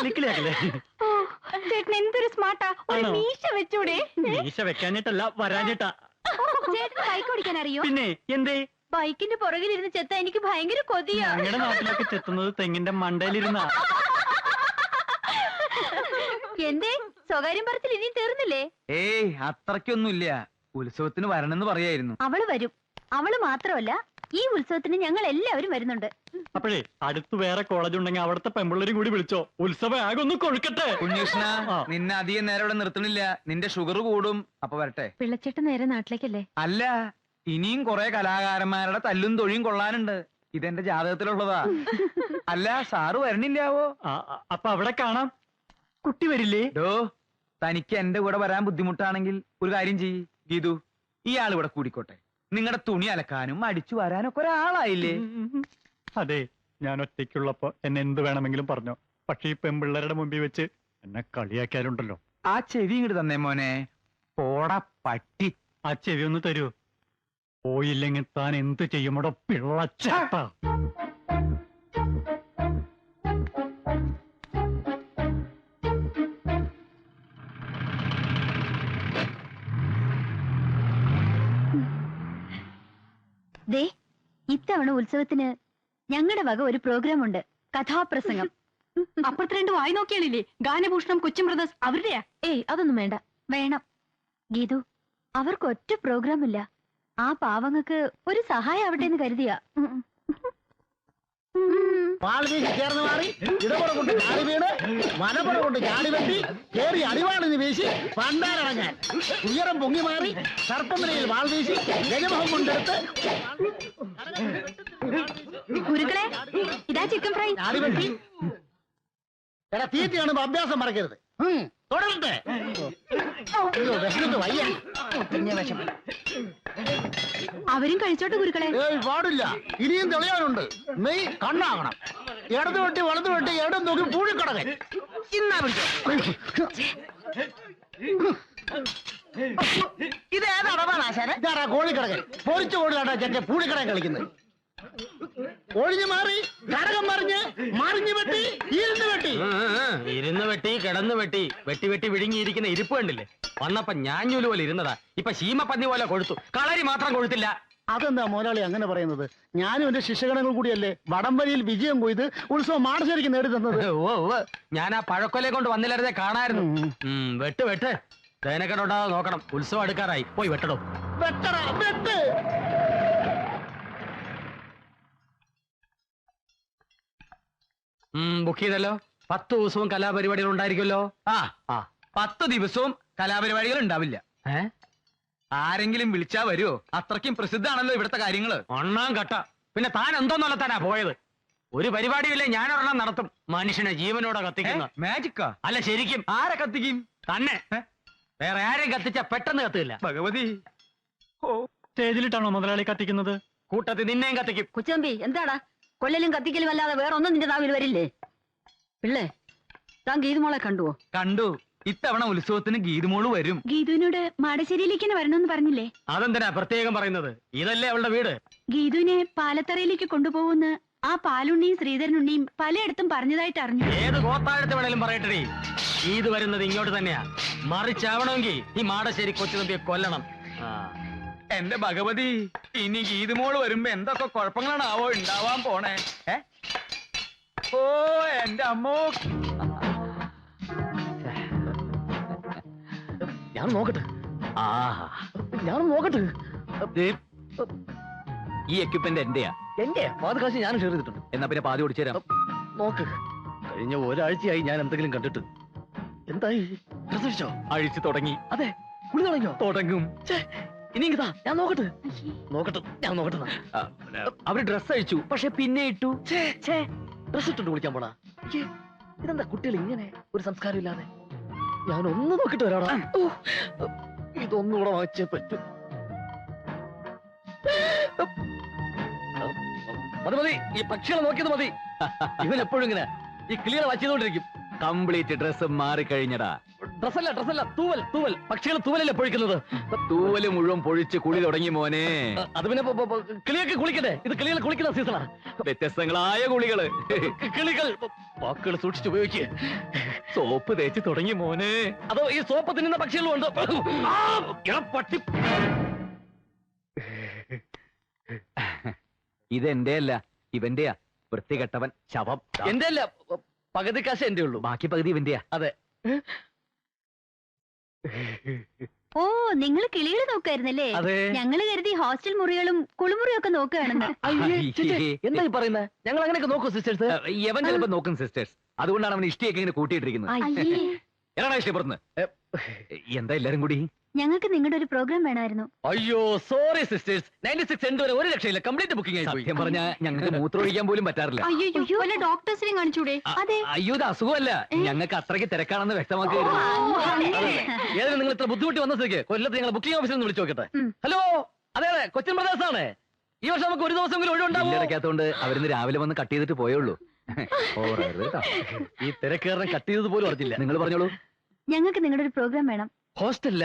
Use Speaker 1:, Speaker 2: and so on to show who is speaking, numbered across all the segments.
Speaker 1: കളിയാക്കല്ലേ?
Speaker 2: ചേട്ടൻ എന്തൊരു സ്മാർട്ടാ. ഒരു മീശ വെച്ചൂടെ?
Speaker 1: മീശ വെക്കാനിട്ടല്ല, വരാനിട്ടാ.
Speaker 2: ചേട്ടന് ബൈക്ക് ഓടിക്കാൻ അറിയോ?
Speaker 1: പിന്നെ എന്തേ?
Speaker 2: ബൈക്കിന്റെ പുറകിലിരുന്ന് ചെത്ത എനിക്ക് ഭയങ്കര കൊതിയാ.
Speaker 1: ഞങ്ങളുടെ നാട്ടിലൊക്കെ ചെത്തുന്നത് തെങ്ങിന്റെ മണ്ടയിലിരുന്നാ.
Speaker 2: എന്തേ സ്വകാര്യം പറച്ചിൽ ഇനിയും തീർന്നില്ലേ?
Speaker 3: ഏയ് അത്രയ്ക്കൊന്നുമില്ല. ഉത്സവത്തിന് വരണമെന്ന് പറയായിരുന്നു.
Speaker 2: അവള് വരും. അവള് മാത്രമല്ല, ഈ ഉത്സവത്തിന് ഞങ്ങൾ എല്ലാവരും വരുന്നുണ്ട്.
Speaker 1: അപ്പോഴേ അടുത്ത് വേറെ കോളേജ് ഉണ്ടെങ്കിൽ അവിടുത്തെ പെമ്പിള്ളേരും കൂടി വിളിച്ചോ. ഉത്സവം ആകെ ഒന്ന് കൊഴുക്കട്ടെ.
Speaker 3: കുഞ്ഞുഷ്ണ, നിന്നെ അധികം നേരം ഇവിടെ നിർത്തണില്ല. നിന്റെ ഷുഗർ കൂടും. അപ്പൊ വരട്ടെ.
Speaker 2: പിള്ളച്ചേട്ടൻ നേരെ നാട്ടിലേക്കല്ലേ?
Speaker 3: അല്ല, ഇനിയും കുറെ കലാകാരന്മാരുടെ തല്ലും തൊഴിയും കൊള്ളാനുണ്ട്. ഇതെന്റെ ജാതകത്തിലുള്ളതാ. അല്ല, സാറ് വരണില്ലാവോ?
Speaker 1: അപ്പൊ അവിടെ കാണാം. കുട്ടി വരില്ലേ?
Speaker 3: ഡോ, തനിക്ക് എന്റെ കൂടെ വരാൻ ബുദ്ധിമുട്ടാണെങ്കിൽ ഒരു കാര്യം ചെയ്യ് ഗീതു. ഇയാൾ ഇവിടെ കൂടിക്കോട്ടെ. നിങ്ങളുടെ തുണി അലക്കാനും അടിച്ചു വരാനൊക്കെ ഒരാളായില്ലേ?
Speaker 1: അതെ, ഞാൻ ഒറ്റയ്ക്കുള്ളപ്പോ എന്നെ എന്ത് വേണമെങ്കിലും പറഞ്ഞോ. പക്ഷെ ഈ പെമ്പിള്ളേരുടെ മുമ്പിൽ വെച്ച് എന്നെ കളിയാക്കിയാലുണ്ടല്ലോ.
Speaker 3: ആ ചെവി ഇങ്ങോട്ട് തന്നേ മോനെ. പോടാ പട്ടി.
Speaker 1: ആ ചെവി ഒന്ന് തരൂ. പോയില്ലെങ്കിൽ താൻ എന്ത് ചെയ്യുമോടോ പിള്ളച്ചേട്ട.
Speaker 2: ദേ, ഇത്തവണ ഉത്സവത്തിന് ഞങ്ങളുടെ വക ഒരു പ്രോഗ്രാം ഉണ്ട്. കഥാപ്രസംഗം.
Speaker 4: അപ്പുറത്ത് രണ്ട് വായി നോക്കിയാളില്ലേ? ഗാനഭൂഷണം, കൊച്ചിൻ ബ്രദേഴ്സ് അവരുടെയാ?
Speaker 2: ഏയ്, അതൊന്നും വേണ്ട. വേണം ഗീതു. അവർക്ക് ഒറ്റ പ്രോഗ്രാം ഇല്ല. ആ പാവങ്ങൾക്ക് ഒരു സഹായം ആവട്ടെ എന്ന് കരുതിയാ.
Speaker 5: വാൾവീശി ചേർന്ന് മാറി ഇടപുറ കൊണ്ട് ചാടി വീണ് വലപുറ കൊണ്ട് ചാടി വെട്ടി കേറി അടിവാളിന് വീശി പണ്ടാരടങ്ങാൻ ഉയരം പൊങ്ങി മാറി സർപ്പനിലയിൽ വാൾവീശി ഗജമുഖം കൊണ്ടെടുത്ത്
Speaker 2: ഗുരുക്കളെ, ഇതാ ചിക്കൻ ഫ്രൈ.
Speaker 5: ചാടി വെട്ടി. എടാ, തീറ്റി കാണുമ്പോ അഭ്യാസം മറക്കരുത്. തുടരട്ടെ. വിശന്നിട്ട് വയ്യ. പിന്നെ വിഷം.
Speaker 2: അവരും കഴിച്ചോട്ടെ ഗുരുക്കളെ.
Speaker 5: ഏയ്, പാടില്ല. ഇനിയും തെളിയാനുണ്ട്. മെയ് കണ്ണാകണം. ഇടത് വെട്ടി വലത് വെട്ടി ഇടം നോക്കി പൂഴിക്കടകൻ. ഇന്നാ പിടിച്ചോ. ഇത് ഏതാണ് ആശാനെ? ഇതാരാ കോഴിക്കടകൻ? പൊരിച്ച കോഴിലാട്ടാ ചെറ്റ പൂഴിക്കടകൻ കളിക്കുന്നത്. ഒഴിഞ്ഞു മാറി കടകം മറിഞ്ഞ് മറിഞ്ഞു വെട്ടി ഇരുന്ന് വെട്ടി.
Speaker 6: ഇരുന്ന് വെട്ടി കിടന്ന് വെട്ടി വെട്ടി വെട്ടി വിഴുങ്ങിയിരിക്കുന്ന ഇരിപ്പ് കണ്ടില്ലേ? വന്നപ്പോ ഞാഞ്ഞൂല് പോലെ ഇരുന്നതാ. ഇപ്പൊ ശീമപ്പന്നി പോലെ കൊഴുത്തു. കളരി മാത്രം കൊഴുത്തില്ല.
Speaker 5: അതെന്താ മോലാളി അങ്ങനെ പറയുന്നത്? ഞാനും എന്റെ ശിഷ്യഗണങ്ങൾ കൂടിയല്ലേ വടംവലിയിൽ വിജയം കൊയ്ത് ഉത്സവം മാടശ്ശേരിക്ക് നേടി തന്നത്.
Speaker 6: ഓ, ഞാൻ ആ പഴക്കൊലയെ കൊണ്ട് വന്നില്ലായിരുന്നേ കാണായിരുന്നു. വെട്ട് വെട്ട്. തേനക്കെട്ടുണ്ടാകാതെ നോക്കണം. ഉത്സവം അടുക്കാറായി. പോയി വെട്ടടോ.
Speaker 5: വെട്ടറ വെട്ട്.
Speaker 6: ബുക്ക് ചെയ്തല്ലോ. 10 ദിവസവും കലാപരിപാടികൾ ഉണ്ടായിരിക്കുമല്ലോ.
Speaker 3: ആ 10 ദിവസവും കലാപരിപാടികൾ ഉണ്ടാവില്ല. ആരെങ്കിലും വിളിച്ചാ വരുമോ? അത്രയ്ക്കും പ്രസിദ്ധാണല്ലോ ഇവിടുത്തെ കാര്യങ്ങള്.
Speaker 6: ഒന്നാം കട്ട. പിന്നെ താൻ എന്തോന്നല്ലത്താനാ പോയത്? ഒരു പരിപാടിയില്ലേ ഞാനൊരെണ്ണം നടത്തും. മനുഷ്യനെ ജീവനോടെ കത്തിക്കുന്ന
Speaker 3: മാജിക്കാ?
Speaker 6: അല്ല, ശരിക്കും.
Speaker 3: ആരെ കത്തിക്കും?
Speaker 6: തന്നെ. വേറെ ആരെയും കത്തിച്ചാ പെട്ടെന്ന് കത്തില്ല.
Speaker 3: ഭഗവതി.
Speaker 1: സ്റ്റേജിലിട്ടാണോ മുതലാളി കത്തിക്കുന്നത്?
Speaker 6: കൂട്ടത്തിൽ നിന്നെയും കത്തിക്കും.
Speaker 4: കൊച്ചമ്പി, എന്താടാ കൊല്ലലും കത്തിക്കലും അല്ലാതെ വേറെ ഒന്നും നിന്റെ നാവിൽ വരില്ലേ? പിള്ളേ, താൻ ഗീതുമോളെ കണ്ടുവോ?
Speaker 3: കണ്ടു. ഇത്തവണ ഉത്സവത്തിന് ഗീതുമോള് വരും.
Speaker 2: ഗീതുവിനോട് മാടശ്ശേരിയിലേക്ക് തന്നെ വരണമെന്ന് പറഞ്ഞില്ലേ?
Speaker 6: അതെന്തിനാ പ്രത്യേകം പറയുന്നത്? ഇതല്ലേ അവളുടെ വീട്.
Speaker 2: ഗീതുവിനെ പാലത്തറയിലേക്ക് കൊണ്ടുപോകുന്ന ആ പാലുണ്ണിയും ശ്രീധരനുണ്ണിയും പലയിടത്തും പറഞ്ഞതായിട്ട് അറിഞ്ഞു.
Speaker 6: ഏത് ഗോത്താഴത്ത് വേണേലും പറയട്ടെ. ഇത് വരുന്നത് ഇങ്ങോട്ട് തന്നെയാ. മറിച്ചാവണമെങ്കിൽ ഈ മാടശ്ശേരി കൊച്ചുതമ്പിയെ കൊല്ലണം.
Speaker 3: എന്റെ ഭഗവതി, ഇനി ഗീതുമോള് വരുമ്പോ എന്തൊക്കെ കുഴപ്പങ്ങളാണാവോ ഉണ്ടാവാൻ പോണേ. ഓ എന്റെ അമ്മോ.
Speaker 5: ഞാൻ നോക്കട്ടെ. ഞാൻ നോക്കട്ടെ.
Speaker 3: ഈ എക്യുപ്മെന്റ് എന്റെയാ.
Speaker 5: എന്റെ പാതകാശ് ഞാൻ ഷെയർ ചെയ്തിട്ടുണ്ട്.
Speaker 3: എന്നാ പിന്നെ പാതി ഓടിച്ചു തരാം.
Speaker 5: നോക്ക്, കഴിഞ്ഞ ഒരാഴ്ചയായി ഞാൻ എന്തെങ്കിലും കണ്ടിട്ട്. എന്തായി? ഡ്രസ്
Speaker 3: അഴിച്ചു തുടങ്ങി.
Speaker 5: അതെ, കുളി തുടങ്ങിയോ?
Speaker 3: തുടങ്ങും.
Speaker 5: ഇനി ഇതാ, ഞാൻ നോക്കട്ടെ. ഞാൻ നോക്കട്ടെ.
Speaker 3: അവര് ഡ്രസ് അഴിച്ചു, പക്ഷെ പിന്നെ ഇട്ടു.
Speaker 5: ഡ്രസ് ഇട്ടുണ്ട് കുളിക്കാൻ പോണാ. ഇതെന്താ കുട്ടികൾ ഇങ്ങനെ ഒരു സംസ്കാരം ഇല്ലാതെ? ഞാൻ ഒന്ന് നോക്കിട്ട് വരാടാ. ഇതൊന്നുകൂടെ വാങ്ങിച്ചേ പറ്റൂ. മതി, ഈ പക്ഷികളെ നോക്കിയത് മതി. ഇവൻ എപ്പോഴും ഇങ്ങനെ ഈ ക്ലിയർ വായിച്ചുകൊണ്ടിരിക്കും.
Speaker 3: കംപ്ലീറ്റ് ഡ്രസ് മാറിക്കഴിഞ്ഞടാ.
Speaker 6: ഡ്രസ്സല്ല തൂവൽ പക്ഷികൾ തൂവലല്ലേ പൊഴിക്കുന്നത്.
Speaker 3: തൂവല് മുഴുവൻ പൊഴിച്ച് കുളി തുടങ്ങി മോനെ.
Speaker 6: അത് പിന്നെ കിളിയൊക്കെ കുളിക്കട്ടെ, ഇത് കിളികൾ കുളിക്കുന്ന സീസണാ.
Speaker 3: വ്യത്യസ്തങ്ങളായ കുളികള്.
Speaker 6: കിളികൾ വാക്കുകൾ സൂക്ഷിച്ചുപയോഗിക്കുക.
Speaker 3: സോപ്പ് തേച്ച് തുടങ്ങി മോനെ.
Speaker 6: അതോ ഈ സോപ്പ് തിന്നുന്ന പക്ഷികളും ഉണ്ട്. പട്ടി
Speaker 3: ഇതെന്റെ അല്ല, ഇവന്റെയാ. വൃത്തികെട്ടവൻ ശവം.
Speaker 6: എന്റെ അല്ല, പകുതി കാശ് എന്റെ ഉള്ളൂ,
Speaker 3: ബാക്കി പകുതി ഇവന്റെയാ.
Speaker 6: അതെ.
Speaker 2: ഓ നിങ്ങൾ കിളികൾ നോക്കായിരുന്നല്ലേ?
Speaker 6: അതെ.
Speaker 2: ഞങ്ങള് കരുതി ഹോസ്റ്റൽ മുറികളും കുളിമുറിയും ഒക്കെ നോക്കുകയാണെന്ന്.
Speaker 6: എന്താ ഈ പറയുന്നത്? ഞങ്ങൾ അങ്ങനെയൊക്കെ നോക്കൂ സിസ്റ്റേഴ്സ്.
Speaker 3: യവൻ ചിലപ്പോ നോക്കും സിസ്റ്റേഴ്സ്. അതുകൊണ്ടാണ് അവൻ ഇഷ്ടിയൊക്കെ ഇങ്ങനെ കൂട്ടിയിട്ടിരിക്കുന്നത്.
Speaker 2: അയ്യേ,
Speaker 3: എടാ ഇഷ്ടപ്പെടുന്നു. എന്താ എല്ലാരും കൂടി?
Speaker 2: ഞങ്ങൾക്ക് നിങ്ങളുടെ ഒരു പ്രോഗ്രാം വേണമായിരുന്നു.
Speaker 6: അയ്യോ സോറി സിസ്റ്റേഴ്സ്, 96 എൻഡ് വരെ ഒരു രക്ഷയില്ല, കംപ്ലീറ്റ് ബുക്കിംഗ് ആയി പോയി.
Speaker 3: സത്യം പറഞ്ഞാ ഞങ്ങൾക്ക് മൂത്രമൊഴിക്കാൻ പോലും പറ്റാറില്ല.
Speaker 2: അയ്യോ വല്ല ഡോക്ടേഴ്സിനെയും കാണിച്ചൂടെ? അതെ.
Speaker 3: അയ്യോ ഇത് അസുഖമല്ല, ഞങ്ങൾക്ക് അത്രയ്ക്ക് തിരക്കാണെന്ന് വ്യക്തമാക്കി.
Speaker 6: ഏതായാലും നിങ്ങൾ ഇത്ര ബുദ്ധിമുട്ടി വന്ന സ്ഥിതിക്ക് കൊല്ലത്ത് ഞങ്ങൾ ബുക്കിംഗ് ഓഫീസിൽ നിന്ന് വിളിച്ചു നോക്കട്ടെ. ഹലോ, അതെ കൊച്ചിൻ ബ്രദേഴ്സ് ആണ്. ഈ വർഷം നമുക്ക് ഒരു ദിവസമെങ്കിലും ഒഴിവുണ്ടാവും.
Speaker 3: ഇടയ്ക്കകത്തോണ്ട് അവരിന്ന് രാവിലെ വന്ന് കട്ട് ചെയ്തിട്ട് പോയുള്ളൂ.
Speaker 6: ഈ തിരക്കേറിനെ കട്ട് ചെയ്തത് പോലും അറിഞ്ഞില്ല.
Speaker 3: നിങ്ങൾ പറഞ്ഞോളൂ.
Speaker 2: ഞങ്ങൾക്ക് നിങ്ങളുടെ ഒരു പ്രോഗ്രാം വേണം.
Speaker 6: ഹോസ്റ്റലില്ല?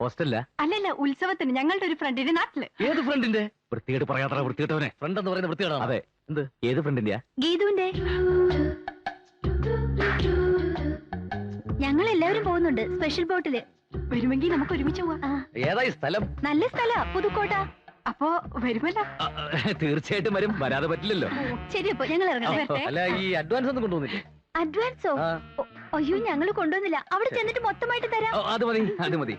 Speaker 3: ഹോസ്റ്റലില്ല.
Speaker 2: അല്ലല്ല, ഉത്സവത്തിന് ഞങ്ങളുടെ ഒരു ഫ്രണ്ടിന്റെ നാട്ടില്.
Speaker 6: ഏത് ഫ്രണ്ടിന്റെ?
Speaker 3: വൃത്തികേട്ട് പറയാത്ര വൃത്തികെട്ടവനെ.
Speaker 6: ഫ്രണ്ട് എന്ന് പറയുന്ന വൃത്തികേടാണ്.
Speaker 3: അതെ.
Speaker 6: എന്ത്?
Speaker 3: ഏത് ഫ്രണ്ടിന്റെയാ?
Speaker 2: ഗീതുവിന്റെ. ഞങ്ങൾ എല്ലാവരും പോകുന്നുണ്ട് സ്പെഷ്യൽ ബോട്ടില്. വരുമെങ്കിൽ നമുക്ക് ഒരുമിച്ച് പോവാം.
Speaker 6: ഏതായി സ്ഥലം?
Speaker 2: നല്ല സ്ഥല, പുതുക്കോട്ട. അപ്പോ വരുമല്ലോ?
Speaker 3: തീർച്ചയായിട്ടും വരും, വരാതെ പറ്റില്ലല്ലോ.
Speaker 2: ശരി, അപ്പൊ ഞങ്ങൾ ഇറങ്ങട്ടെ.
Speaker 6: അല്ല ഈ അഡ്വാൻസ് ഒന്നും കൊണ്ടുവന്നില്ലേ?
Speaker 2: അഡ്വാൻസോ? അയ്യോ ഞങ്ങൾ കൊണ്ടുവന്നില്ല. അവിടെ ചെന്നിട്ട് മൊത്തമായിട്ട് തരാം.
Speaker 3: അത് മതി, അത് മതി.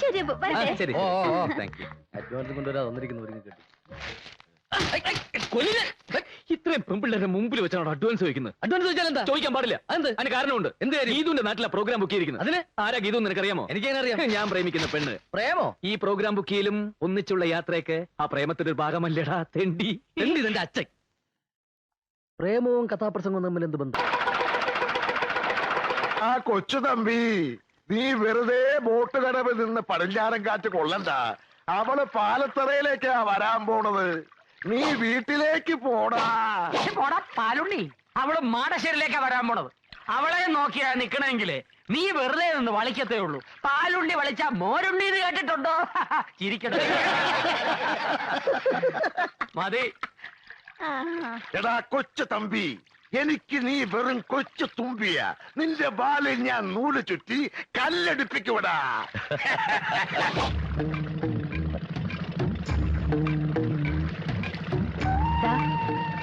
Speaker 2: ശരി, അപ്പൊ വരട്ടെ.
Speaker 3: ശരി.
Speaker 6: ഓ, ഓ, ഓ.
Speaker 3: Thank you.
Speaker 6: അഡ്വാൻസ് കൊണ്ടുവരാ വന്നിരിക്കുന്നു ഒരുങ്ങി കെട്ടി.
Speaker 3: ഇത്രയും പെൺപിള്ളേരുടെ മുമ്പിൽ വെച്ചാണ് അഡ്വാൻസ് ചോദിക്കുന്നത്.
Speaker 6: അഡ്വാൻസ് ചോദിച്ചാൽ എന്താ?
Speaker 3: ചോദിക്കാൻ പാടില്ല. അതിന് കാരണമുണ്ട്.
Speaker 6: എന്ത് കാര്യം?
Speaker 3: ഗീതുവിന്റെ നാട്ടിലെ പ്രോഗ്രാം ബുക്ക് ചെയ്തിരിക്കുന്നത്.
Speaker 6: അതിന്
Speaker 3: ആരാ ഗീതു നിനക്കറിയാമോ?
Speaker 6: എനിക്കെങ്ങനെ അറിയാം?
Speaker 3: ഞാൻ പ്രേമിക്കുന്ന പെണ്ണ്.
Speaker 6: പ്രേമോ?
Speaker 3: ഈ പ്രോഗ്രാം ബുക്ക് ചെയ്യലും ഒന്നിച്ചുള്ള യാത്രയൊക്കെ ആ പ്രേമത്തിന്റെ ഒരു ഭാഗമല്ലേടാ തെണ്ടി.
Speaker 6: എന്ത് ഇതെന്റെ അച്ഛൻ? പ്രേമവും കഥാപ്രസംഗവും തമ്മിൽ എന്ത് ബന്ധം?
Speaker 7: ആ കൊച്ചു തമ്പി, നീ വെറുതെ ബോട്ട് കടവിൽ നിന്ന് പടിഞ്ഞാറൻ കാറ്റ് കൊള്ളണ്ട. അവള് പാലത്തറയിലേക്കാ വരാൻ പോണത്. നീ വീട്ടിലേക്ക് പോടാ.
Speaker 6: പാലുണ്ണി, അവള് മാടശ്ശേരിയിലേക്കാ വരാൻ പോണത്. അവളെ നോക്കിയാ നിക്കണെങ്കിലേ നീ വെറുതെ നിന്ന് വളിക്കത്തേ ഉള്ളൂ. പാലുണ്ണി വളിച്ചാ മോരുണ്ണി എന്ന് കേട്ടിട്ടുണ്ടോ? ചിരിക്കട്ടെ. മതി.
Speaker 7: എടാ കൊച്ചു തമ്പി, എനിക്ക് നീ വെറും കൊച്ചു തുമ്പിയ. നിന്റെ ബാലിൽ ഞാൻ നൂല് ചുറ്റി കല്ലെടുപ്പിക്കൂടാ.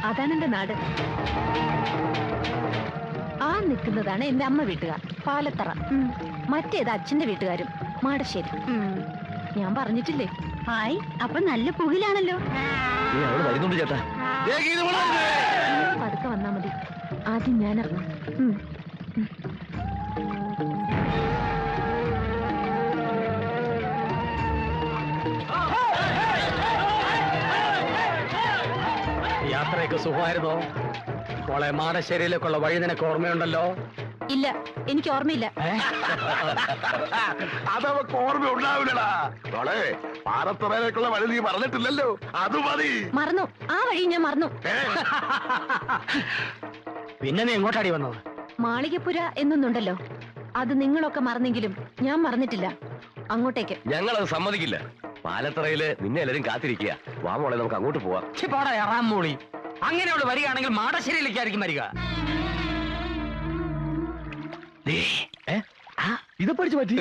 Speaker 2: അതാണ് എന്റെ നാട്. ആ നിൽക്കുന്നതാണ് എന്റെ അമ്മ വീട്ടുകാർ, പാലത്തറ. മറ്റേത് അച്ഛന്റെ വീട്ടുകാരും, മാടശ്ശേരി. ഞാൻ പറഞ്ഞിട്ടില്ലേ? ഹായ്, അപ്പൊ നല്ല പുകിലാണല്ലോ.
Speaker 3: വരുന്നുണ്ട് ചേട്ടാ.
Speaker 2: പതുക്കെ വന്നാ മതി. ആദ്യം ഞാൻ ഇറങ്ങാം.
Speaker 6: യാത്രയൊക്കെ സുഖമായിരുന്നോ? മോളെ, മാടശ്ശേരിയിലേക്കുള്ള വഴി നിനക്ക് ഓർമ്മയുണ്ടല്ലോ?
Speaker 2: ഇല്ല, എനിക്ക് ഓർമ്മയില്ല.
Speaker 7: അതവക്ക് ഓർമ്മ ഉണ്ടാവില്ലടാ. മോളെ, പാലത്തറയിലേക്കുള്ള വഴി നീ പറഞ്ഞിട്ടില്ലല്ലോ, അത് മതി.
Speaker 2: മറന്നു, ആ വഴി ഞാൻ മറന്നു.
Speaker 6: പിന്നെ നീ എങ്ങോട്ടാടി വന്നത്?
Speaker 2: മാളികപ്പുര എന്നൊന്നുണ്ടല്ലോ, അത് നിങ്ങളൊക്കെ മറന്നെങ്കിലും ഞാൻ മറന്നിട്ടില്ല. അങ്ങോട്ടേക്ക്.
Speaker 7: ഞങ്ങളത് സമ്മതിക്കില്ല. പാലത്തറയില് നിന്നെ എല്ലാരും കാത്തിരിക്കുക. വാ മോളെ, നമുക്ക് അങ്ങോട്ട് പോവാം.
Speaker 6: പോടാ എറാം മോളി. അങ്ങനെ അവള് വരികയാണെങ്കിൽ മാടശ്ശേരിയിലേക്കായിരിക്കും വരിക.
Speaker 3: ഇത് പഠിച്ചു പറ്റി.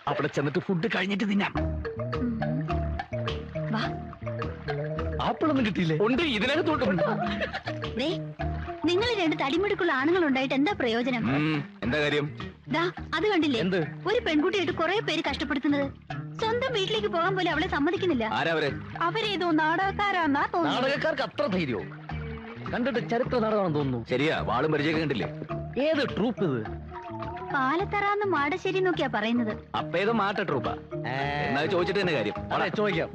Speaker 3: അവിടെ ചെന്നിട്ട് ഫുഡ് കഴിഞ്ഞിട്ട് തിന്നാം. ആപ്പിളൊന്നും കിട്ടിയില്ലേ? ഉണ്ട്, ഇതിനകത്തോട്ടുണ്ട്.
Speaker 2: നിങ്ങൾ രണ്ട് തടിമിടുക്കുള്ള ആണുങ്ങൾ ഉണ്ടായിട്ട് എന്താ പ്രയോജനം?
Speaker 3: എന്താ കാര്യം?
Speaker 2: ദാ അത് കണ്ടില്ലേ?
Speaker 6: എന്ത്?
Speaker 2: ഒരു പെൺകുട്ടിയായിട്ട് കുറെ പേര് കഷ്ടപ്പെടുത്തുന്നത്. സ്വന്തം വീട്ടിലേക്ക് പോകാൻ പോലും അവളെ സമ്മതിക്കുന്നില്ല.
Speaker 3: ആരാവരെ?
Speaker 2: അവരേതോ നാടകക്കാരാന്നാ തോന്നുന്നു.
Speaker 6: നാടകക്കാർക്ക് അത്ര ധൈര്യവും? കണ്ടിട്ട് ചരിത്ര നാടകമാണെന്ന് തോന്നുന്നു.
Speaker 3: ശരിയാ, വാളും പരിചയം കണ്ടില്ലേ?
Speaker 6: ഏത് ട്രൂപ്പ് ഇത്?
Speaker 2: പാലത്തറാന്ന് മാടശ്ശേരി നോക്കിയാ പറയുന്നത്.
Speaker 3: അപ്പൊ ഏതോ മാറ്റ ട്രൂപ്പാ. എന്നാ ചോദിച്ചിട്ട് തന്നെ കാര്യം.
Speaker 6: അതെ, ചോദിക്കാം.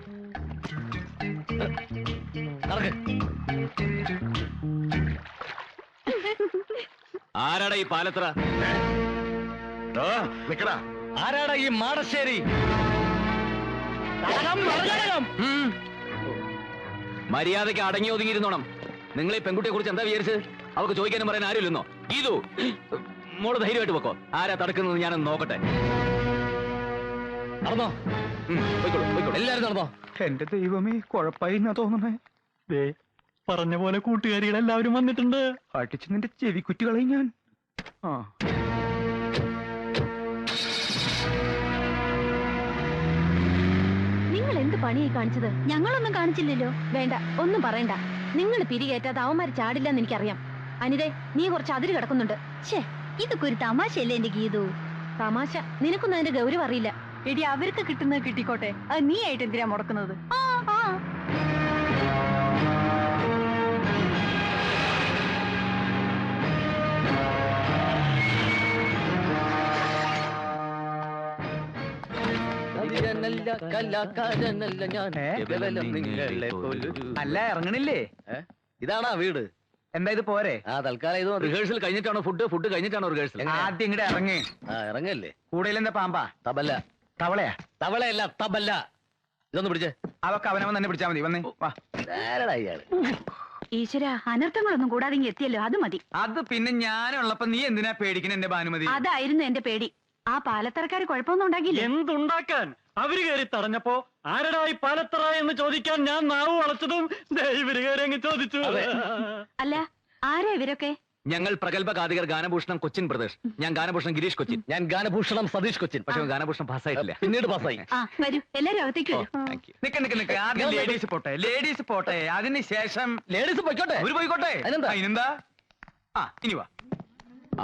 Speaker 3: ആരാടാ ഈ പാലത്തറ?
Speaker 7: നിക്കടാ.
Speaker 6: ആരാടാ ഈ മാടശ്ശേരി?
Speaker 3: മര്യാദയ്ക്ക് അടങ്ങി ഒതുങ്ങിയിരുന്നോണം. നിങ്ങൾ ഈ പെൺകുട്ടിയെ കുറിച്ച് എന്താ വിചാരിച്ചത്? അവർക്ക് ചോദിക്കാനും പറയാൻ ആരുമില്ലെന്നോ? ഗീതു,
Speaker 8: മോള് ധൈര്യമായിട്ട് വെക്കോ. ആരാ തടുക്കുന്നത് ഞാനൊന്ന് നോക്കട്ടെ. നടന്നോ, പോയിക്കോളൂ പോയിക്കോളൂ, എല്ലാരും നടന്നോ.
Speaker 3: എന്റെ ദൈവമേ, കുഴപ്പമായി എന്നാ തോന്നുന്നേ.
Speaker 1: ദേ പറഞ്ഞ പോലെ കൂട്ടുകാരികളെല്ലാവരും വന്നിട്ടുണ്ട്.
Speaker 3: അടിച്ച് നിന്റെ ചെവി കുറ്റികളയും ഞാൻ. ആ
Speaker 2: നിങ്ങൾ എന്ത് പണിയായി കാണിച്ചത്? ഞങ്ങളൊന്നും കാണിച്ചില്ലല്ലോ. വേണ്ട, ഒന്നും പറയണ്ട. നിങ്ങൾ പിരികേറ്റാതെ അവന്മാർ ചാടില്ലെന്ന് എനിക്കറിയാം. അനിതേ, നീ കുറച്ച് അതിര് കിടക്കുന്നുണ്ട്. ഛേ, ഇതൊക്കെ ഒരു തമാശയല്ലേ എന്റെ ഗീതു? തമാശ? നിനക്കൊന്നും അതിന്റെ ഗൗരവം അറിയില്ല.
Speaker 4: എടി, അവർക്ക് കിട്ടുന്നത് കിട്ടിക്കോട്ടെ. അത് നീ ആയിട്ട് എന്തിനാ മുടക്കുന്നത്?
Speaker 3: അല്ല, ഇറങ്ങണില്ലേ?
Speaker 8: ഇതാണാ വീട്?
Speaker 3: എന്താ ഇത് പോരെ?
Speaker 8: തൽക്കാലം ഇത് റിഹേഴ്സൽ കഴിഞ്ഞിട്ടാണോ ഫുഡ് കഴിഞ്ഞിട്ടാണോ റിഹേഴ്സൽ?
Speaker 3: ആദ്യം ഇങ്ങടെ ഇറങ്ങേ.
Speaker 8: ഇറങ്ങല്ലേ.
Speaker 3: കൂടുതൽ എന്താ പാമ്പാ?
Speaker 8: തബല്ല.
Speaker 3: തവളയാ?
Speaker 8: തവളയല്ല, തബല്ല. ഇതൊന്ന് പിടിച്ചേ.
Speaker 3: അതൊക്കെ അവനവൻ തന്നെ പിടിച്ചാ മതി. വന്നേ വാ.
Speaker 8: ഇയാള്
Speaker 4: ഈശ്വര, അനർത്ഥങ്ങളൊന്നും കൂടാതെ ഇങ്ങ് എത്തിയല്ലോ, അത് മതി.
Speaker 3: അത് പിന്നെ ഞാനുള്ളപ്പോ നീ എന്തിനാ പേടിക്കണ എന്റെ ഭാനുമതി?
Speaker 4: അതായിരുന്നു എന്റെ പേടി. ആ പാലത്തറക്കാര് കുഴപ്പമൊന്നും ഉണ്ടാക്കിയില്ല.
Speaker 1: എന്തുണ്ടാക്കാൻ? അവര് കയറി തടഞ്ഞപ്പോ ആരടാ ഈ പാലത്തറ എന്ന് ചോദിക്കാൻ ഞാൻ നാവ് വളച്ചതും ഇവര് കയറി അങ്ങ് ചോദിച്ചു.
Speaker 4: അല്ല, ആരാ ഇവരൊക്കെ?
Speaker 8: ഞങ്ങൾ പ്രഗത്ഭ ഗാതികർ ഗാനഭൂഷണം കൊച്ചിൻ പ്രദേശ്. ഞാൻ ഗാനഭൂഷണം ഗിരീഷ് കൊച്ചിൻ. ഞാൻ ഗാനഭൂഷണം സതീഷ് കൊച്ചിൻ. പക്ഷെ ഗാനഭൂഷണം പാസ്സായിട്ടില്ല, പിന്നീട് പാസ്സായി.
Speaker 4: ആ, വരൂ, എല്ലാരും അകത്തേക്ക് വരൂ.
Speaker 8: Thank you.
Speaker 3: നിക്ക് ആദ്യം ലേഡീസ് പോട്ടെ, അതിനുശേഷം
Speaker 8: ലേഡീസ് പോയിക്കോട്ടെ.
Speaker 3: അവര് പോയിക്കോട്ടെ. അതിനെന്താ? ആ, ഇനി വാ.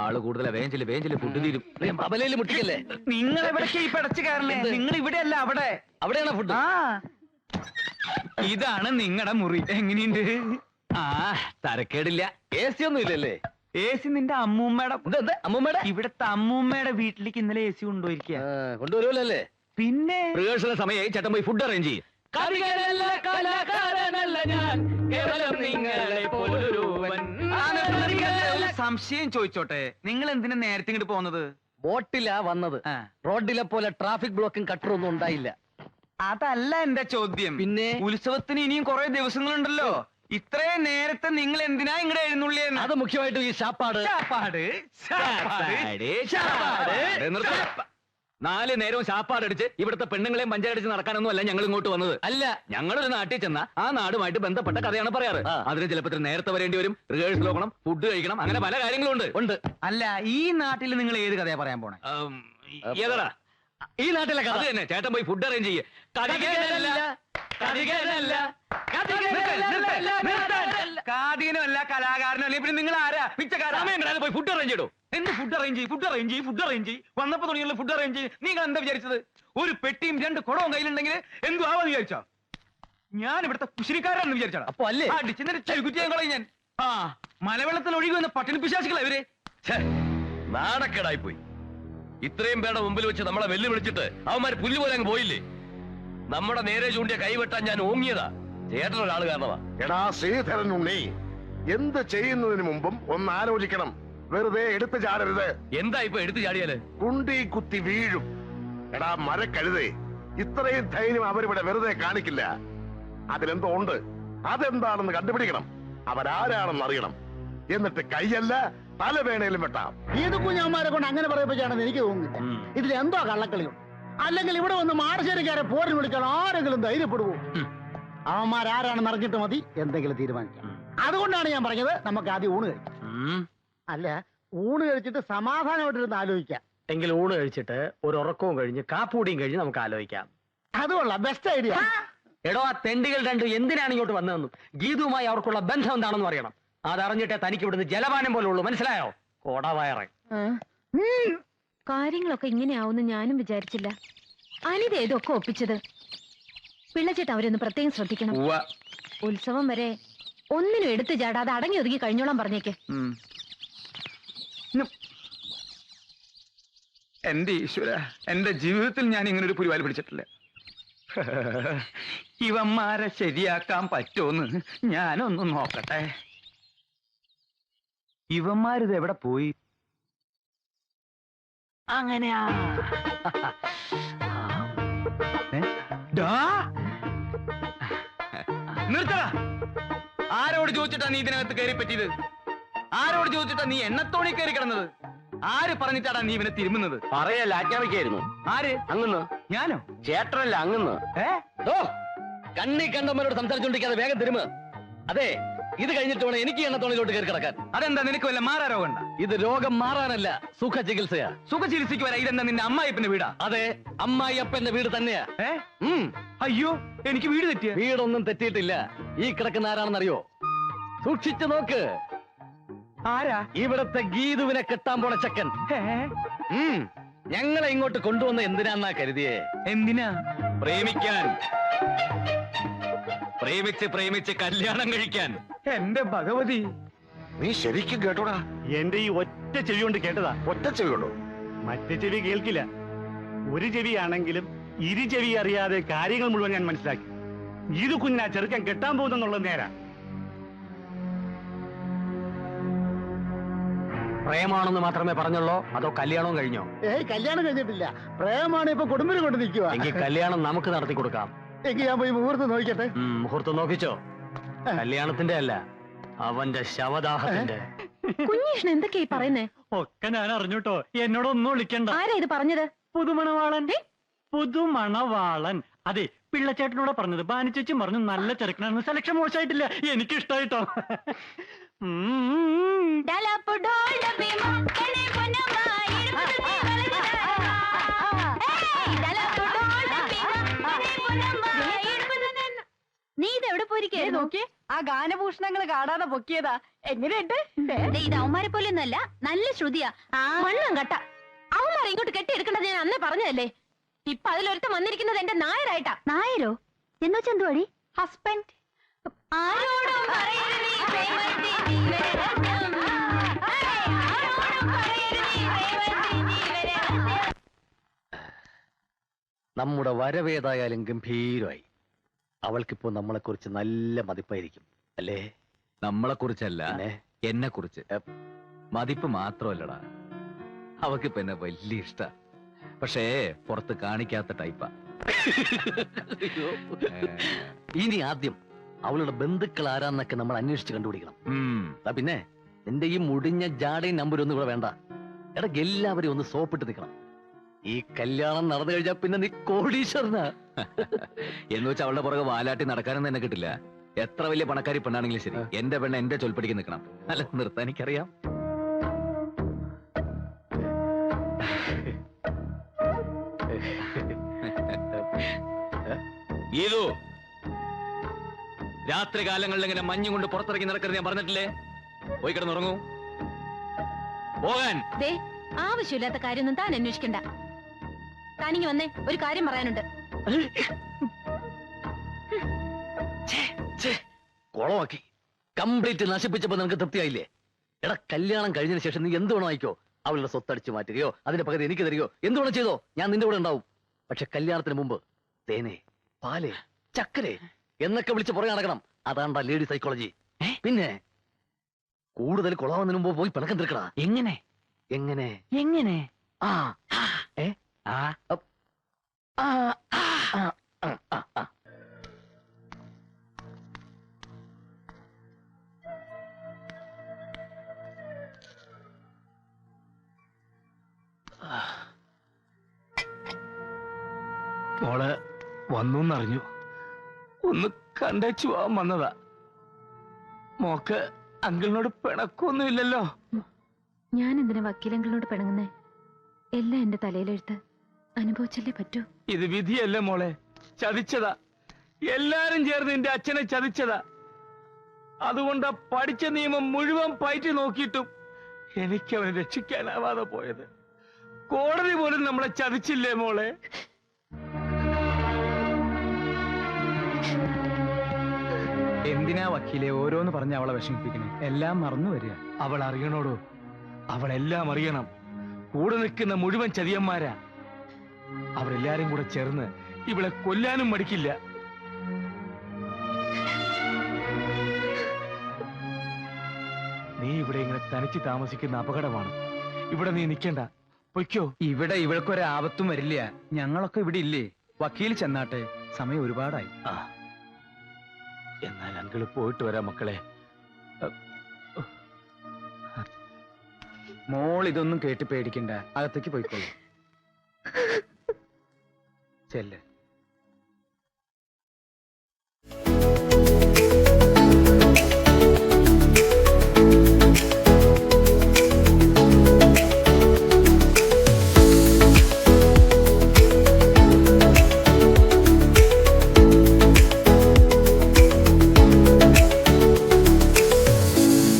Speaker 8: ആള് കൂടുതലാ. വേഞ്ചില് ഫുഡ് തീരും. അബലയില് മുട്ടിക്കല്ലേ.
Speaker 3: നിങ്ങൾ എവിടേക്ക് ഈ പടച്ചു കയറണേ? നിങ്ങൾ ഇവിടെ അല്ല, അവിടെ.
Speaker 8: അവിടെയാണോ ഫുഡ്?
Speaker 3: ആ, ഇതാണ് നിങ്ങളുടെ മുറി. എങ്ങനെയുണ്ട്?
Speaker 8: ആ, തരക്കേടില്ല. AC ഒന്നും ഇല്ലല്ലേ?
Speaker 3: AC നിന്റെ അമ്മൂമ്മയുടെ.
Speaker 8: അമ്മൂമ്മയുടെ?
Speaker 3: ഇവിടത്തെ അമ്മൂമ്മയുടെ വീട്ടിലേക്ക് ഇന്നലെ AC കൊണ്ടുപോയിരിക്കുക.
Speaker 8: കൊണ്ടുവരുമല്ലേ?
Speaker 3: പിന്നെ
Speaker 8: റിഹേഴ്സൽ സമയമായി. ചേട്ടൻ പോയി ഫുഡ് അറേഞ്ച് ചെയ്യും.
Speaker 3: സംശയം ചോദിച്ചോട്ടെ, നിങ്ങൾ എന്തിനാ നേരത്തെ ഇങ്ങോട്ട് പോകുന്നത്?
Speaker 8: ബോട്ടിലാ വന്നത്. റോഡിലെ പോലെ ട്രാഫിക് ബ്ലോക്കും കട്ടറൊന്നും ഉണ്ടായില്ല.
Speaker 3: അതല്ല എന്റെ ചോദ്യം.
Speaker 8: പിന്നെ
Speaker 3: ഉത്സവത്തിന് ഇനിയും കുറെ ദിവസങ്ങളുണ്ടല്ലോ. ഇത്രയും നേരത്തെ നിങ്ങൾ എന്തിനാ ഇങ്ങടെ എഴുന്നള്ളിയെന്ന്?
Speaker 8: അത് മുഖ്യമായിട്ടും ഈ ശാപ്പാട്. നാല് നേരവും ശാപ്പാടടിച്ച് ഇവിടുത്തെ പെണ്ണുങ്ങളെയും പഞ്ചായടിച്ച് നടക്കാനൊന്നും അല്ല ഞങ്ങൾ ഇങ്ങോട്ട് വന്നത്. അല്ല, ഞങ്ങളൊരു നാട്ടിൽ ചെന്ന ആ നാടുമായിട്ട് ബന്ധപ്പെട്ട കഥയാണ് പറയാറ്. അതിന് ചിലപ്പോൾ നേരത്തെ വരേണ്ടി വരും, റിഹേഴ്സൽ നോക്കണം, ഫുഡ് കഴിക്കണം, അങ്ങനെ പല കാര്യങ്ങളും ഉണ്ട്.
Speaker 3: അല്ല, ഈ നാട്ടിൽ നിങ്ങൾ ഏത് കഥയാ പറയാൻ പോണേ?
Speaker 8: ഏതാ ഈ നാട്ടിലെ കഥ തന്നെ. ചേട്ടൻ പോയി ഫുഡ് അറേഞ്ച് ചെയ്യേ.
Speaker 3: കാതികനല്ല, കലാകാരനോ അല്ലെ, പിന്നെ നിങ്ങൾ ആരാ? പിച്ചക്കാരൻ.
Speaker 8: പോയി ഫുഡ് അറേഞ്ച് ചെയ്തോ.
Speaker 3: എന്ത് ഫുഡ് അറേഞ്ച്? വന്നപ്പോ തുടങ്ങിയുള്ള ഫുഡ് അറേഞ്ച്. നിങ്ങൾ എന്താ വിചാരിച്ചത്? ഒരു പെട്ടിയും 2 കുടവും കയ്യിലുണ്ടെങ്കിൽ എന്തു ആവാന്ന് വിചാരിച്ചോ? ഞാൻ ഇവിടുത്തെ കുശിരിക്കാരാണെന്ന് വിചാരിച്ചാ?
Speaker 8: അപ്പൊ അല്ലേ
Speaker 3: അടിച്ചിന്റെ ചെകുറ്റിയാൻ കളയും ഞാൻ. ആ, മലവെള്ളത്തിൽ ഒഴുകി വന്ന പട്ടിണി പിശാചികളാ ഇവര്.
Speaker 8: നാണക്കേടായി പോയി. ഇത്രയും പേരുടെ മുമ്പിൽ വെച്ച് നമ്മളെ വെല്ലുവിളിച്ചിട്ട് അവന്മാര് പുല്ല് പോലെ അങ്ങ് പോയില്ലേ. നമ്മുടെ നേരെ ചൂണ്ടിയ കൈവെട്ടാൻ ഞാൻ ഓങ്ങിയതാ. ചേട്ടനൊരാള് കാരണമാ.
Speaker 7: എടാ ശ്രീധരൻ ഉണ്ണി, എന്ത് ചെയ്യുന്നതിന് മുമ്പും ഒന്ന് ആലോചിക്കണം. വെറുതെ എടുത്തു ചാടരുത്.
Speaker 8: എന്താ ഇപ്പൊ എടുത്തു ചാടിയാല്?
Speaker 7: കുണ്ടി കുത്തി വീഴും. എടാ മരക്കഴുതേ, ഇത്രയും ധൈര്യം അവരിവിടെ വെറുതെ കാണിക്കില്ല. അതിലെന്തോ ഉണ്ട്. അതെന്താണെന്ന് കണ്ടുപിടിക്കണം. അവരാരാണെന്ന് അറിയണം. എന്നിട്ട് കൈയല്ല തല വേണേലും വെട്ടാം.
Speaker 5: ഇത് കുഞ്ഞാന്മാരെ കൊണ്ട് അങ്ങനെ പറയിപ്പിച്ചാണെന്ന് എനിക്ക് തോന്നുന്നില്ല. ഇതിൽ എന്തോ കള്ളക്കളിയും. അല്ലെങ്കിൽ ഇവിടെ വന്ന് മാടശ്ശേരിക്കാരെ പോരിന് വിളിക്കാൻ ആരെങ്കിലും ധൈര്യപ്പെടുവോ? അവന്മാരാരാണെന്ന് അറിഞ്ഞിട്ട് മതി എന്തെങ്കിലും തീരുമാനിക്കാം. അതുകൊണ്ടാണ് ഞാൻ പറഞ്ഞത് നമുക്ക് ആദ്യം ഊണ് കഴിക്കാം. അല്ല, ഊണ് കഴിച്ചിട്ട് സമാധാനമായിട്ടിരുന്ന് ആലോചിക്കാം.
Speaker 6: എങ്കിൽ ഊണ് കഴിച്ചിട്ട് ഒരു ഉറക്കവും കഴിഞ്ഞ് കാപ്പൂടിയും കഴിഞ്ഞ് നമുക്ക് ആലോചിക്കാം.
Speaker 5: അതുകൊള്ളാം, ബെസ്റ്റ് ഐഡിയ.
Speaker 6: എടോ, ആ തെണ്ടികൾ രണ്ടും എന്തിനാണ് ഇങ്ങോട്ട് വന്നതെന്നും ഗീതുവുമായി അവർക്കുള്ള ബന്ധം എന്താണെന്ന് അറിയണം. അതറിഞ്ഞിട്ടേ തനിക്ക് ഇവിടുന്ന് ജലപാനം പോലെ ഉള്ളൂ. മനസ്സിലായോ? കോടവയറ.
Speaker 2: കാര്യങ്ങളൊക്കെ ഇങ്ങനെയാവുമെന്ന് ഞാനും വിചാരിച്ചില്ല. അനിത ഇതൊക്കെ ഒപ്പിച്ചത്. പിള്ളച്ചേട്ടൻ അവരൊന്ന് പ്രത്യേകം ശ്രദ്ധിക്കണം. ഉത്സവം വരെ ഒന്നിനും എടുത്തു ചാടാതെ അടങ്ങി ഒതുങ്ങി കഴിഞ്ഞോളാൻ പറഞ്ഞേക്ക്.
Speaker 3: എന്റെ ഈശ്വര, എന്റെ ജീവിതത്തിൽ ഞാൻ ഇങ്ങനെ ഒരു പുരിവാലി പിടിച്ചിട്ടില്ല. ഇവന്മാരെ ശരിയാക്കാൻ പറ്റുമെന്ന് ഞാനൊന്ന് നോക്കട്ടെ. ഇവന്മാരിത് എവിടെ പോയി?
Speaker 6: അങ്ങനെയാ.
Speaker 3: നിർത്തടാ. ആരോട് ചോദിച്ചിട്ടാ നീ ഇതിനകത്ത് കയറി പറ്റിയത്? ആരോട് ചോദിച്ചിട്ടാ നീ എണ്ണത്തോണി കയറി കിടന്നത്? ആര് പറഞ്ഞിട്ടാടാ നീ ഇവനെ തിരുമുന്നത്?
Speaker 8: പറയല്ല, ആജ്ഞാപിക്കായിരുന്നു.
Speaker 3: ആര്?
Speaker 8: അങ്ങന്ന്.
Speaker 3: ഞാനോ?
Speaker 8: ചേട്ടനല്ല, അങ്ങന്ന്. കണ്ണി കണ്ടവരോട് സംസാരിച്ചോണ്ടിരിക്കാതെ വേഗം തിരുമ. അതെ, ഇത് കഴിഞ്ഞിട്ട് വേണം എനിക്ക് എണ്ണത്തോണിലോട്ട് കയറി കിടക്കാൻ.
Speaker 3: അതെന്താ, നിനക്ക് വല്ല മാറാ രോഗം?
Speaker 8: ഇത് രോഗം മാറാനല്ല, സുഖ ചികിത്സയാ.
Speaker 3: സുഖ ചികിത്സയ്ക്ക് വരാ. ഇതെന്താ നിന്റെ അമ്മായിപ്പന്റെ വീടാ?
Speaker 8: അതെ, അമ്മായിയപ്പന്റെ വീട് തന്നെയാ.
Speaker 3: അയ്യോ, എനിക്ക് വീട് തെറ്റിയ?
Speaker 8: വീടൊന്നും തെറ്റിയിട്ടില്ല. ഈ കിടക്കുന്ന ആരാണെന്നറിയോ? സൂക്ഷിച്ചു നോക്ക്.
Speaker 3: ആരാ?
Speaker 8: ഇവിടത്തെ ഗീതുവിനെ കെട്ടാൻ പോണ ചക്കൻ. ഞങ്ങളെ ഇങ്ങോട്ട് കൊണ്ടുവന്ന എന്തിനാന്നാ കരുതിയേ?
Speaker 3: എന്തിനാ?
Speaker 8: പ്രേമിക്കാൻ. പ്രേമിച്ച് കല്യാണം കഴിക്കാൻ.
Speaker 3: എന്റെ ഭഗവതി,
Speaker 7: നീ ശരിക്കും കേട്ടോടാ?
Speaker 1: എന്റെ ഈ ഒറ്റ ചെവി കൊണ്ട് കേട്ടതാ.
Speaker 7: ഒറ്റ ചെവിയുള്ളൂ.
Speaker 1: മറ്റേ ചെവി കേൾക്കില്ല. ഒരു ചെവിയാണെങ്കിലും ഇരു ചെവി അറിയാതെ കാര്യങ്ങൾ മുഴുവൻ ഞാൻ മനസ്സിലാക്കി. ഇത് കുഞ്ഞാ ചെറുക്കൻ കെട്ടാൻ പോകുന്നെന്നുള്ളത് നേരാ.
Speaker 8: പ്രേമാണെന്ന് മാത്രമേ പറഞ്ഞുള്ളൂ, അതോ കല്യാണവും കഴിഞ്ഞോ?
Speaker 5: കല്യാണം കഴിഞ്ഞിട്ടില്ല. പ്രേമാണ് ഇപ്പൊ കുടുംബിന് കൊണ്ട് നിൽക്കുക.
Speaker 8: എങ്കിൽ കല്യാണം നമുക്ക് നടത്തി കൊടുക്കാം.
Speaker 5: എങ്കിൽ ഞാൻ പോയി മുഹൂർത്തം നോക്കിക്കട്ടെ.
Speaker 8: മുഹൂർത്തം നോക്കിച്ചോ? കല്യാണത്തിന്റെ അല്ല, അവന്റെ ശവദാഹത്തിന്റെ.
Speaker 2: കുഞ്ഞീഷ്ണ എന്തൊക്കെയായി പറയുന്നേ?
Speaker 1: ഒക്കെ ഞാൻ അറിഞ്ഞൂട്ടോ. എന്നോടൊന്നും വിളിക്കണ്ട.
Speaker 2: ആരാ ഇത് പറഞ്ഞത്?
Speaker 1: പുതുമണവാളൻ. പുതുമണവാളൻ. അതെ, പിള്ളച്ചേട്ടനോട് പറഞ്ഞത്. ബാനിച്ചേച്ചി പറഞ്ഞു നല്ല ചെറുക്കനാണ്, സെലക്ഷൻ മോശമായിട്ടില്ല. എനിക്കിഷ്ടായിട്ടോ.
Speaker 2: നീ ഇത് എവിടെ പോയിരിക്കുന്നു?
Speaker 4: നോക്കി, ആ ഗാനഭൂഷണങ്ങൾ കാണാതെ പൊക്കിയതാ. എങ്ങനെയുണ്ട്?
Speaker 2: ഇത് അവന്മാരെ പോലെയൊന്നല്ല, നല്ല ശ്രുതിയാ. മണ്ണും കട്ട. അവന്മാരെ ഇങ്ങോട്ട് കെട്ടിയെടുക്കേണ്ടത് ഞാൻ അന്നേ പറഞ്ഞതല്ലേ. ഇപ്പൊ അതിലൊരുത്തം വന്നിരിക്കുന്നത് എന്റെ നായരായിട്ടാ. നായരോ എന്ന് വെച്ചാ എന്തുവാടി? ഹസ്ബൻഡ്. ആരോടും പറയരുത് ഈ പ്രേമത്തിന്റെ ജീവരഹസ്യം. ആരോടും പറയരുത് ഈ പ്രേമത്തിന്റെ ജീവരഹസ്യം.
Speaker 8: നമ്മുടെ വരവേതായാലും ഗംഭീരമായി. അവൾക്കിപ്പോ നമ്മളെ കുറിച്ച് നല്ല മതിപ്പായിരിക്കും അല്ലേ? നമ്മളെ കുറിച്ചല്ല, എന്നെ കുറിച്ച്. മതിപ്പ് മാത്രമല്ലടാ, അവക്കിപ്പോ എന്നെ വലിയ ഇഷ്ട. പക്ഷേ പുറത്ത് കാണിക്കാത്ത ടൈപ്പാ. ഇനി ആദ്യം അവളുടെ ബന്ധുക്കൾ ആരാന്നൊക്കെ നമ്മൾ അന്വേഷിച്ച് കണ്ടുപിടിക്കണം. പിന്നെ നിന്റെ ഈ മുടിഞ്ഞ ജാടയും നമ്പരൊന്നും ഇവിടെ വേണ്ട. എടാ, എല്ലാവരെയും ഒന്ന് സോപ്പിട്ട് നിൽക്കണം. ഈ കല്യാണം നടന്നു കഴിഞ്ഞാൽ പിന്നെ നീ കോടീശ്വരനാ. എന്ന് വെച്ചാൽ അവളുടെ പുറകെ വാലാട്ടി നടക്കാനൊന്നും എന്നെ കിട്ടില്ല. എത്ര വലിയ പണക്കാരി പെണ്ണാണെങ്കിലും ശരി, എന്റെ പെണ്ണ് എന്റെ ചൊൽപ്പടിക്ക് നിൽക്കണം. അല്ല, നിർത്താൻ എനിക്കറിയാം. ഗീതു, രാത്രി കാലങ്ങളിൽ ഇങ്ങനെ മഞ്ഞും കൊണ്ട് പുറത്തിറങ്ങി നടക്കരുത് ഞാൻ പറഞ്ഞിട്ടില്ലേ? പോയി കിടന്നുറങ്ങൂ. പോകാൻ.
Speaker 2: ആവശ്യമില്ലാത്ത കാര്യമൊന്നും താൻ അന്വേഷിക്കണ്ട. താനിങ്ങി വന്നേ, ഒരു കാര്യം പറയാനുണ്ട്.
Speaker 8: കുളമാക്കി കംപ്ലീറ്റ് നശിപ്പിച്ചപ്പോ നിനക്ക് തൃപ്തിയായില്ലേ? എടാ, കല്യാണം കഴിഞ്ഞതിന് ശേഷം നീ എന്ത് വേണോ ആയിക്കോ. അവളുടെ സ്വത്തടിച്ചു മാറ്റുകയോ അതിന്റെ പകരം എനിക്ക് തരികയോ എന്ത് വേണം ചെയ്തോ, ഞാൻ നിന്റെ കൂടെ ഉണ്ടാവും. പക്ഷെ കല്യാണത്തിന് മുമ്പ് തേനെ, പാല്, ചക്കരെ എന്നൊക്കെ വിളിച്ച് പുറകെ നടക്കണം. അതാണ്ടാ ലേഡി സൈക്കോളജി. പിന്നെ കൂടുതൽ കുളാവുന്നതിന് മുമ്പ് പോയി പിണക്കം തീർക്കടാ. എങ്ങനെ എങ്ങനെ എങ്ങനെ? ആ ഏ ആ ആ ആ.
Speaker 3: മോള് വന്നൂന്നറിഞ്ഞു. ഒന്ന് കണ്ടേച്ചു പോവാൻ വന്നതാ. മോക്ക് അങ്കിളിനോട് പിണക്കൊന്നുമില്ലല്ലോ?
Speaker 2: ഞാൻ എന്തിനാ വക്കീലങ്കിളിനോട് പിണങ്ങുന്നേ? എല്ലാം എന്റെ തലയിലെഴുത്ത്. അനുഭവിച്ചല്ലേ പറ്റൂ.
Speaker 3: ഇത് വിധിയല്ല മോളെ, ചതിച്ചതാ. എല്ലാരും ചേർന്ന് എന്റെ അച്ഛനെ ചതിച്ചതാ. അതുകൊണ്ടാ പഠിച്ച നിയമം മുഴുവൻ പയറ്റി നോക്കിയിട്ടും എനിക്ക് അവനെ രക്ഷിക്കാനാവാതെ പോയത്. കോടതി പോലും നമ്മളെ ചതിച്ചില്ലേ മോളെ? എന്തിനാ വക്കീലെ ഓരോന്ന് പറഞ്ഞ് അവളെ വിഷമിപ്പിക്കണേ? എല്ലാം മറന്നു വരിക. അവൾ അറിയണോടോ, അവളെല്ലാം അറിയണം. കൂടെ നിൽക്കുന്ന മുഴുവൻ ചതിയന്മാരാ. അവരെല്ലാരും കൂടെ ചേർന്ന് ഇവളെ കൊല്ലാനും മടിക്കില്ല. നീ ഇവിടെ ഇങ്ങനെ തനിച്ച് താമസിക്കുന്ന അപകടമാണ്. ഇവിടെ നീ നിൽക്കണ്ട, പൊയ്ക്കോ. ഇവിടെ ഇവൾക്കൊരാപത്തും വരില്ല. ഞങ്ങളൊക്കെ ഇവിടെ ഇല്ലേ? വക്കീൽ ചെന്നാട്ടെ, സമയം ഒരുപാടായി.
Speaker 8: എന്നാൽ അങ്കിള് പോയിട്ട് വരാം മക്കളെ.
Speaker 3: മോൾ ഇതൊന്നും കേട്ട് പേടിക്കണ്ട, അകത്തേക്ക് പോയിക്കോളൂ. ചെല്ല്.